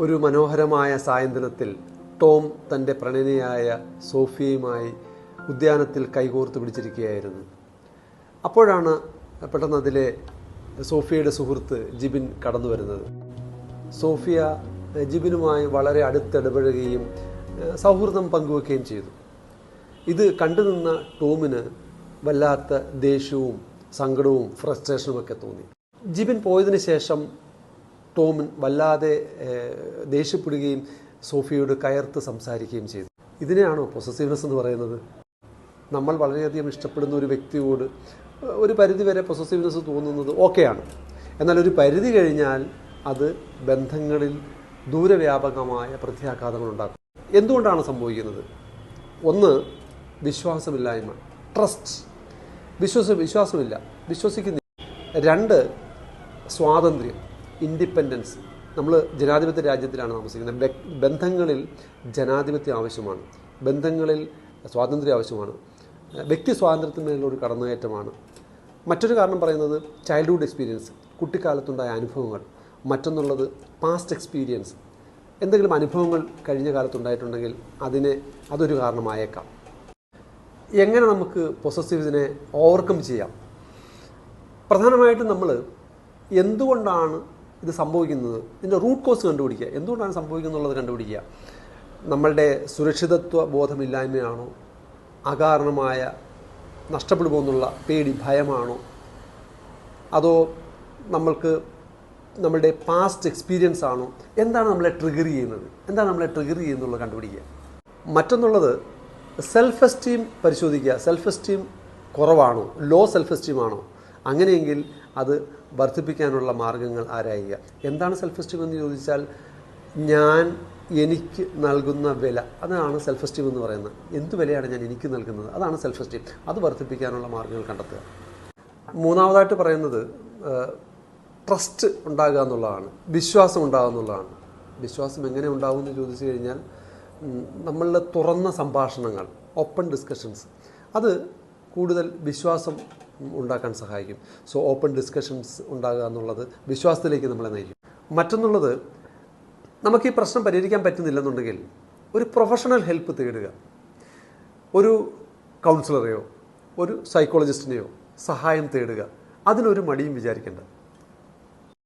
ഒരു മനോഹരമായ സായന്തനത്തിൽ ടോം തൻ്റെ പ്രണയിനിയായ സോഫിയയുമായി ഉദ്യാനത്തിൽ കൈകോർത്ത് പിടിച്ചിരിക്കുകയായിരുന്നു. അപ്പോഴാണ് പെട്ടെന്ന് അതിലെ സോഫിയയുടെ സുഹൃത്ത് ജിബിൻ കടന്നു വരുന്നത്. സോഫിയ ജിബിനുമായി വളരെ അടുത്തിടപഴകുകയും സൗഹൃദം പങ്കുവെക്കുകയും ചെയ്തു. ഇത് കണ്ടുനിന്ന ടോമിന് വല്ലാത്ത ദേഷ്യവും സങ്കടവും ഫ്രസ്ട്രേഷനുമൊക്കെ തോന്നി. ജിബിൻ പോയതിനു ശേഷം ടോമിൻ വല്ലാതെ ദേഷ്യപ്പെടുകയും സോഫിയോട് കയർത്ത് സംസാരിക്കുകയും ചെയ്തു. ഇതിനെയാണോ പൊസസീവ്നെസ് എന്ന് പറയുന്നത്? നമ്മൾ വളരെയധികം ഇഷ്ടപ്പെടുന്ന ഒരു വ്യക്തിയോട് ഒരു പരിധിവരെ പൊസസീവ്നെസ് തോന്നുന്നത് ഓക്കെയാണ്. എന്നാൽ ഒരു പരിധി കഴിഞ്ഞാൽ അത് ബന്ധങ്ങളിൽ ദൂരവ്യാപകമായ പ്രത്യാഘാതങ്ങൾ ഉണ്ടാക്കും. എന്തുകൊണ്ടാണ് സംഭവിക്കുന്നത്? ഒന്ന്, വിശ്വാസമില്ലായ്മ, ട്രസ്റ്റ്, വിശ്വാസമില്ല, വിശ്വസിക്കുന്നില്ല. രണ്ട്, സ്വാതന്ത്ര്യം, ഇൻഡിപെൻഡൻസ്. നമ്മൾ ജനാധിപത്യ രാജ്യത്തിലാണ് താമസിക്കുന്നത്. ബന്ധങ്ങളിൽ ജനാധിപത്യം ആവശ്യമാണ്, ബന്ധങ്ങളിൽ സ്വാതന്ത്ര്യം ആവശ്യമാണ്, വ്യക്തി സ്വാതന്ത്ര്യത്തിന്മേലുള്ളൊരു കടന്നുകയറ്റമാണ്. മറ്റൊരു കാരണം പറയുന്നത് ചൈൽഡ്ഹുഡ് എക്സ്പീരിയൻസ്, കുട്ടിക്കാലത്തുണ്ടായ അനുഭവങ്ങൾ. മറ്റൊന്നുള്ളത് പാസ്റ്റ് എക്സ്പീരിയൻസ്, എന്തെങ്കിലും അനുഭവങ്ങൾ കഴിഞ്ഞ കാലത്തുണ്ടായിട്ടുണ്ടെങ്കിൽ അതൊരു കാരണമായേക്കാം. എങ്ങനെ നമുക്ക് പൊസസീവ്നെസ്സിനെ ഓവർകം ചെയ്യാം? പ്രധാനമായിട്ടും നമ്മൾ എന്തുകൊണ്ടാണ് ഇത് സംഭവിക്കുന്നത്, ഇതിൻ്റെ റൂട്ട് കോസ് കണ്ടുപിടിക്കുക. എന്തുകൊണ്ടാണ് സംഭവിക്കുന്നുള്ളത് കണ്ടുപിടിക്കുക. നമ്മളുടെ സുരക്ഷിതത്വ ബോധമില്ലായ്മയാണോ, അകാരണമായ നഷ്ടപ്പെടുമോ എന്നുള്ള പേടി, ഭയമാണോ, അതോ നമ്മളുടെ പാസ്റ്റ് എക്സ്പീരിയൻസ് ആണോ? എന്താണ് നമ്മളെ ട്രിഗർ ചെയ്യുന്നുള്ളത് കണ്ടുപിടിക്കുക. മറ്റൊന്നുള്ളത് സെൽഫ് എസ്റ്റീം പരിശോധിക്കുക. സെൽഫ് എസ്റ്റീം കുറവാണോ, ലോ സെൽഫ് എസ്റ്റീം ആണോ? അങ്ങനെയെങ്കിൽ അത് വർദ്ധിപ്പിക്കാനുള്ള മാർഗ്ഗങ്ങൾ ആരായുക. എന്താണ് സെൽഫ് എസ്റ്റീം എന്ന് ചോദിച്ചാൽ, എനിക്ക് നൽകുന്ന വില, അതാണ് സെൽഫ് എസ്റ്റീം എന്ന് പറയുന്നത്. എന്ത് വിലയാണ് ഞാൻ എനിക്ക് നൽകുന്നത്, അതാണ് സെൽഫ് എസ്റ്റീം. അത് വർദ്ധിപ്പിക്കാനുള്ള മാർഗ്ഗങ്ങൾ കണ്ടെത്തുക. മൂന്നാമതായിട്ട് പറയുന്നത് ട്രസ്റ്റ് ഉണ്ടാകുക എന്നുള്ളതാണ്, വിശ്വാസം ഉണ്ടാകുക എന്നുള്ളതാണ്. വിശ്വാസം എങ്ങനെ ഉണ്ടാകും എന്ന് ചോദിച്ചു കഴിഞ്ഞാൽ, നമ്മളുടെ തുറന്ന സംഭാഷണങ്ങൾ, ഓപ്പൺ ഡിസ്കഷൻസ്, അത് കൂടുതൽ വിശ്വാസം ഉണ്ടാക്കാൻ സഹായിക്കും. സോ ഓപ്പൺ ഡിസ്കഷൻസ് ഉണ്ടാകുക എന്നുള്ളത് വിശ്വാസത്തിലേക്ക് നമ്മളെ നയിക്കും. മറ്റൊന്നുള്ളത്, നമുക്ക് ഈ പ്രശ്നം പരിഹരിക്കാൻ പറ്റുന്നില്ലെന്നുണ്ടെങ്കിൽ ഒരു പ്രൊഫഷണൽ ഹെൽപ്പ് തേടുക. ഒരു കൗൺസിലറെയോ ഒരു സൈക്കോളജിസ്റ്റിനെയോ സഹായം തേടുക. അതിനൊരു മടിയും വിചാരിക്കേണ്ട.